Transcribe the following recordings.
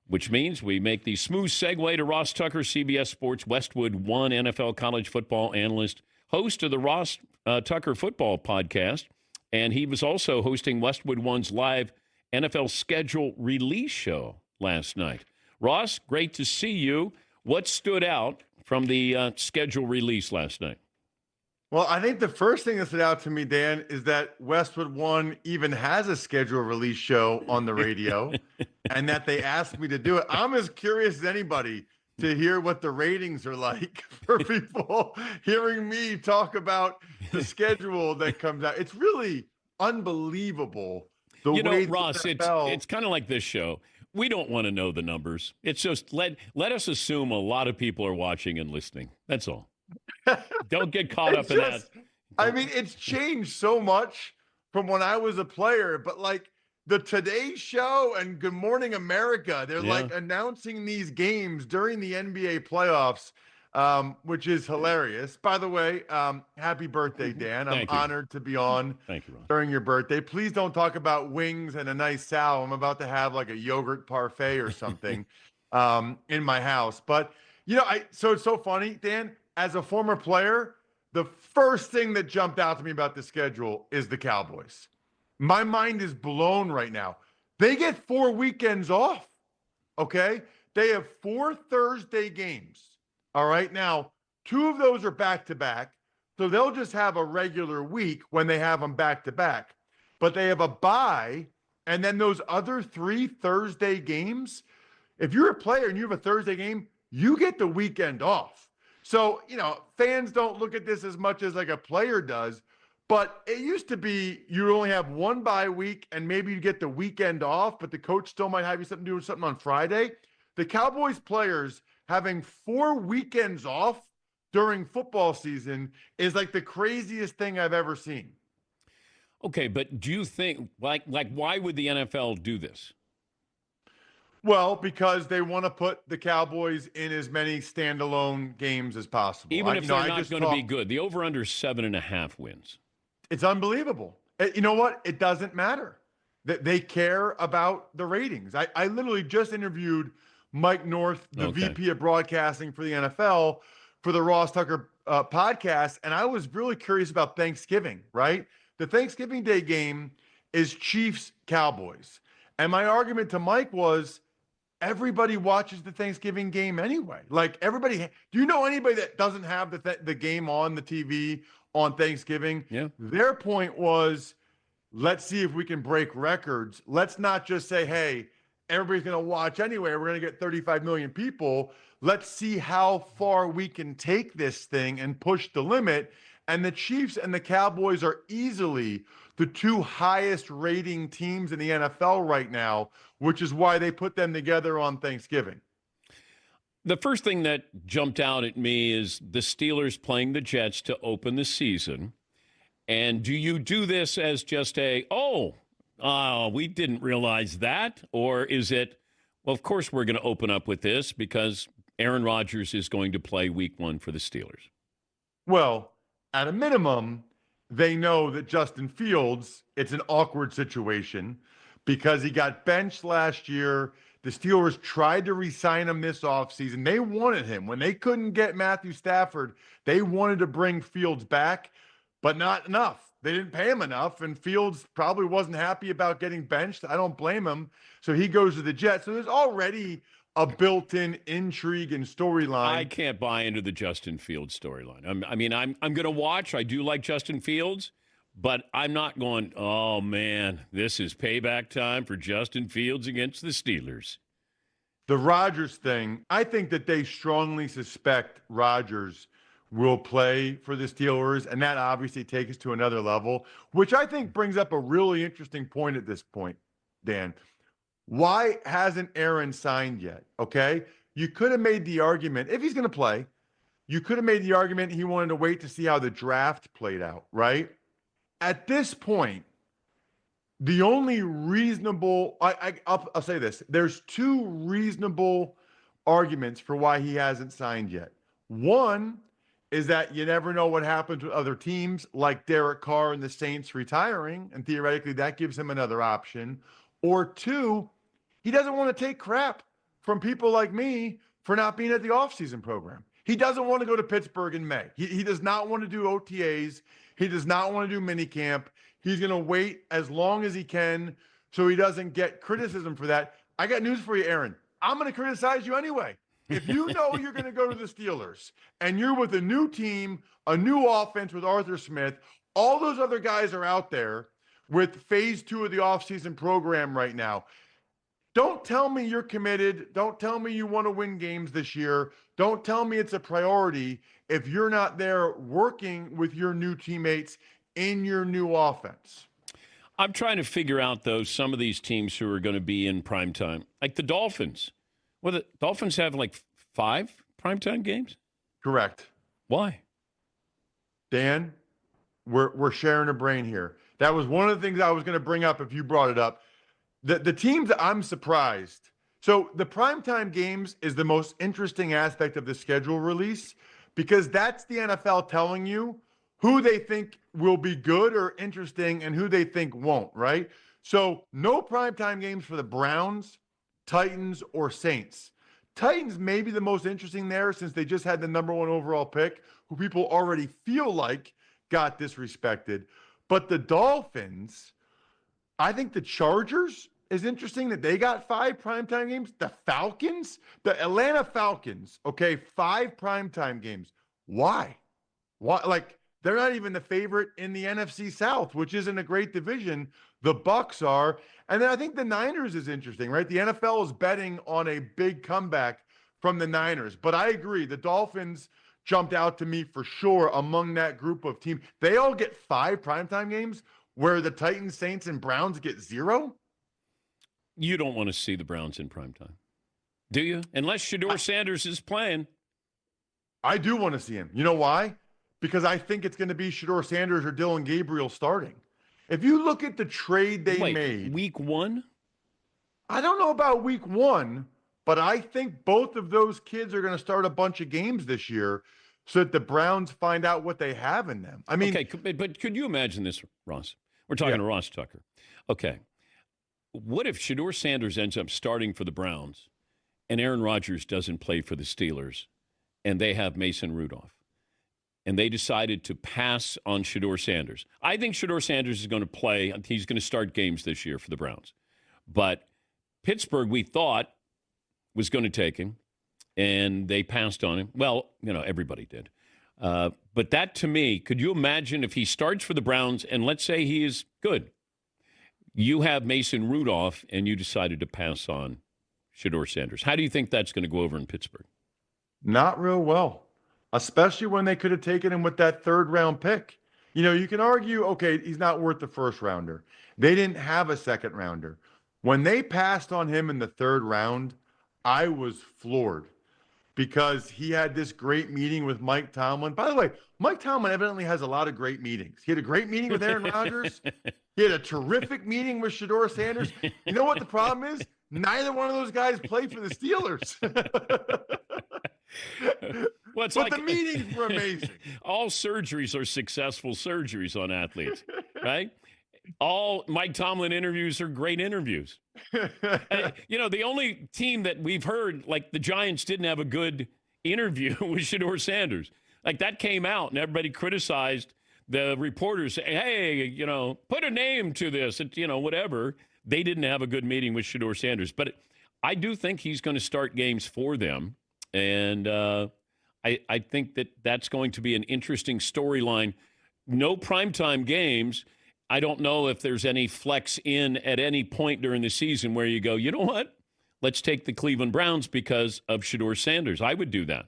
which means we make the smooth segue to Ross Tucker, CBS Sports Westwood One NFL college football analyst, host of the Ross Tucker Football Podcast. And he was also hosting Westwood One's live NFL schedule release show last night. Ross, great to see you. What stood out from the schedule release last night? Well, I think the first thing that stood out to me, Dan, is that Westwood One even has a schedule release show on the radio and that they asked me to do it. I'm as curious as anybody to hear what the ratings are like for people hearing me talk about the schedule that comes out. It's really unbelievable. Ross, it's kind of like this show. We don't want to know the numbers. It's just let us assume a lot of people are watching and listening. That's all. Don't get caught up in that. I mean, it's changed so much from when I was a player, but like the Today Show and Good Morning America, they're like announcing these games during the NBA playoffs, which is hilarious. By the way, happy birthday, Dan. I'm honored to be on during your birthday. Please don't talk about wings and a nice salad. I'm about to have like a yogurt parfait or something in my house. But, so it's so funny, Dan. As a former player, the first thing that jumped out to me about the schedule is the Cowboys. My mind is blown right now. They get 4 weekends off, okay? They have 4 Thursday games, all right? Now, 2 of those are back-to-back, so they'll just have a regular week when they have them back-to-back. But they have a bye, and then those other 3 Thursday games, if you're a player and you have a Thursday game, you get the weekend off. So, fans don't look at this as much as like a player does, but it used to be you only have 1 bye week and maybe you get the weekend off, but the coach still might have you doing something on Friday. The Cowboys players having 4 weekends off during football season is like the craziest thing I've ever seen. Okay, but do you think, like why would the NFL do this? Well, because they want to put the Cowboys in as many standalone games as possible. Even if they're not going to be good. The over-under 7.5 wins. It's unbelievable. You know what? It doesn't matter. They care about the ratings. I literally just interviewed Mike North, the VP of broadcasting for the NFL, for the Ross Tucker podcast, and I was really curious about Thanksgiving, right? The Thanksgiving Day game is Chiefs-Cowboys. And my argument to Mike was, everybody watches the Thanksgiving game anyway. Like everybody, do you know anybody that doesn't have the game on the TV on Thanksgiving? Yeah. Their point was, let's see if we can break records. Let's not just say, hey, everybody's going to watch anyway. We're going to get 35 million people. Let's see how far we can take this thing and push the limit. And the Chiefs and the Cowboys are easily the 2 highest rating teams in the NFL right now, which is why they put them together on Thanksgiving. The first thing that jumped out at me is the Steelers playing the Jets to open the season. And do you do this as just we didn't realize that? Or is it, well, of course we're going to open up with this because Aaron Rodgers is going to play week 1 for the Steelers? Well, at a minimum, they know that Justin Fields, it's an awkward situation because he got benched last year. The Steelers tried to re-sign him this offseason. They wanted him. When they couldn't get Matthew Stafford, they wanted to bring Fields back, but not enough. They didn't pay him enough, and Fields probably wasn't happy about getting benched. I don't blame him. So he goes to the Jets. So there's already a built-in intrigue and storyline. I can't buy into the Justin Fields storyline. I'm going to watch. I do like Justin Fields, but I'm not going, oh, man, this is payback time for Justin Fields against the Steelers. The Rodgers thing, I think that they strongly suspect Rodgers will play for the Steelers, and that obviously takes us to another level, which I think brings up a really interesting point at this point, Dan. Why hasn't Aaron signed yet? Okay. You could have made the argument, if he's going to play, you could have made the argument he wanted to wait to see how the draft played out, right? At this point, the only reasonable, I'll say this, there's 2 reasonable arguments for why he hasn't signed yet. One is that you never know what happens with other teams, like Derek Carr and the Saints retiring, and theoretically that gives him another option. Or 2, he doesn't want to take crap from people like me for not being at the offseason program. He doesn't want to go to Pittsburgh in May. He does not want to do OTAs. He does not want to do minicamp. He's going to wait as long as he can so he doesn't get criticism for that. I got news for you, Aaron. I'm going to criticize you anyway. If you know you're going to go to the Steelers and you're with a new team, a new offense with Arthur Smith, all those other guys are out there with phase 2 of the offseason program right now. Don't tell me you're committed. Don't tell me you want to win games this year. Don't tell me it's a priority if you're not there working with your new teammates in your new offense. I'm trying to figure out, though, some of these teams who are going to be in primetime. Like the Dolphins. Well, the Dolphins have like 5 primetime games? Correct. Why? Dan, we're sharing a brain here. That was one of the things I was going to bring up if you brought it up. The teams that I'm surprised. So the primetime games is the most interesting aspect of the schedule release because that's the NFL telling you who they think will be good or interesting and who they think won't, right? So no primetime games for the Browns, Titans, or Saints. Titans may be the most interesting there since they just had the number 1 overall pick, who people already feel like got disrespected. But the Dolphins, I think the Chargers is interesting that they got 5 primetime games. The Falcons, the Atlanta Falcons, okay, 5 primetime games. Why? Like, they're not even the favorite in the NFC South, which isn't a great division. The Bucs are. And then I think the Niners is interesting, right? The NFL is betting on a big comeback from the Niners. But I agree, the Dolphins jumped out to me for sure among that group of teams. They all get 5 primetime games where the Titans, Saints, and Browns get 0? You don't want to see the Browns in primetime, do you? Unless Shedeur Sanders is playing. I do want to see him. You know why? Because I think it's going to be Shedeur Sanders or Dillon Gabriel starting. If you look at the trade they made. Week 1? I don't know about week 1, but I think both of those kids are going to start a bunch of games this year so that the Browns find out what they have in them. I mean, okay, but could you imagine this, Ross? We're talking to Ross Tucker. Okay. What if Shedeur Sanders ends up starting for the Browns and Aaron Rodgers doesn't play for the Steelers and they have Mason Rudolph and they decided to pass on Shedeur Sanders? I think Shedeur Sanders is going to play. He's going to start games this year for the Browns. But Pittsburgh, we thought, was going to take him, and they passed on him. Well, everybody did. But that, to me, could you imagine if he starts for the Browns and let's say he is good? You have Mason Rudolph, and you decided to pass on Shedeur Sanders. How do you think that's going to go over in Pittsburgh? Not real well, especially when they could have taken him with that 3rd-round pick. You can argue, okay, he's not worth the 1st-rounder. They didn't have a 2nd-rounder. When they passed on him in the 3rd round, I was floored because he had this great meeting with Mike Tomlin. By the way, Mike Tomlin evidently has a lot of great meetings. He had a great meeting with Aaron Rodgers. He had a terrific meeting with Shedeur Sanders. You know what the problem is? Neither one of those guys played for the Steelers. But the meetings were amazing. All surgeries are successful surgeries on athletes, right? All Mike Tomlin interviews are great interviews. The only team that we've heard, like the Giants, didn't have a good interview with Shedeur Sanders. Like that came out and everybody criticized the reporters. Hey, put a name to this, whatever. They didn't have a good meeting with Shedeur Sanders. But I do think he's going to start games for them. And I think that that's going to be an interesting storyline. No primetime games. I don't know if there's any flex in at any point during the season where you go, you know what? Let's take the Cleveland Browns because of Shedeur Sanders. I would do that.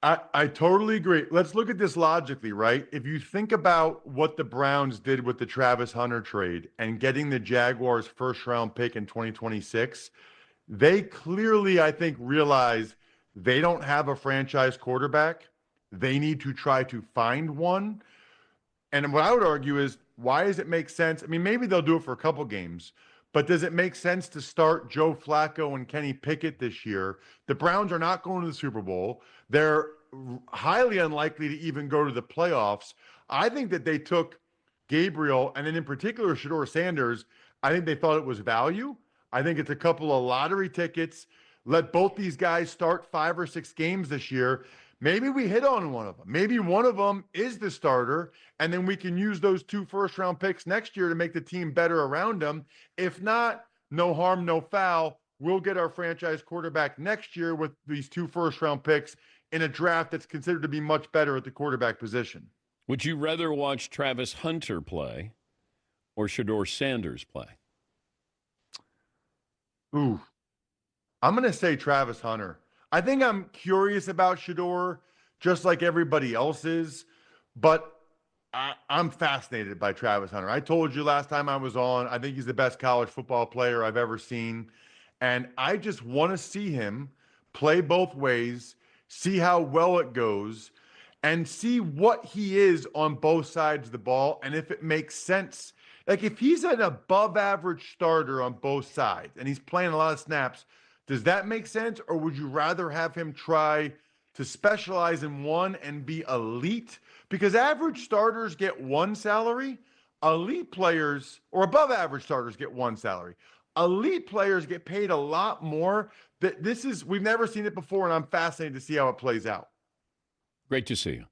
I totally agree. Let's look at this logically, right? If you think about what the Browns did with the Travis Hunter trade and getting the Jaguars' 1st-round pick in 2026, they clearly, I think, realize they don't have a franchise quarterback. They need to try to find one. And what I would argue is, why does it make sense? I mean, maybe they'll do it for a couple games, but does it make sense to start Joe Flacco and Kenny Pickett this year? The Browns are not going to the Super Bowl. They're highly unlikely to even go to the playoffs. I think that they took Gabriel, and then in particular, Shedeur Sanders. I think they thought it was value. I think it's a couple of lottery tickets. let both these guys start 5 or 6 games this year. Maybe we hit on one of them. Maybe one of them is the starter, and then we can use those 2 first-round picks next year to make the team better around them. If not, no harm, no foul. We'll get our franchise quarterback next year with these 2 first-round picks in a draft that's considered to be much better at the quarterback position. Would you rather watch Travis Hunter play or Shedeur Sanders play? Ooh, I'm going to say Travis Hunter. I think I'm curious about Shedeur, just like everybody else is, but I'm fascinated by Travis Hunter. I told you last time I was on, I think he's the best college football player I've ever seen, and I just want to see him play both ways, see how well it goes, and see what he is on both sides of the ball, and if it makes sense. Like, if he's an above average starter on both sides and he's playing a lot of snaps, does that make sense? Or would you rather have him try to specialize in one and be elite? Because average starters get one salary, elite players or above average starters get one salary. Elite players get paid a lot more. We've never seen it before, and I'm fascinated to see how it plays out. Great to see you.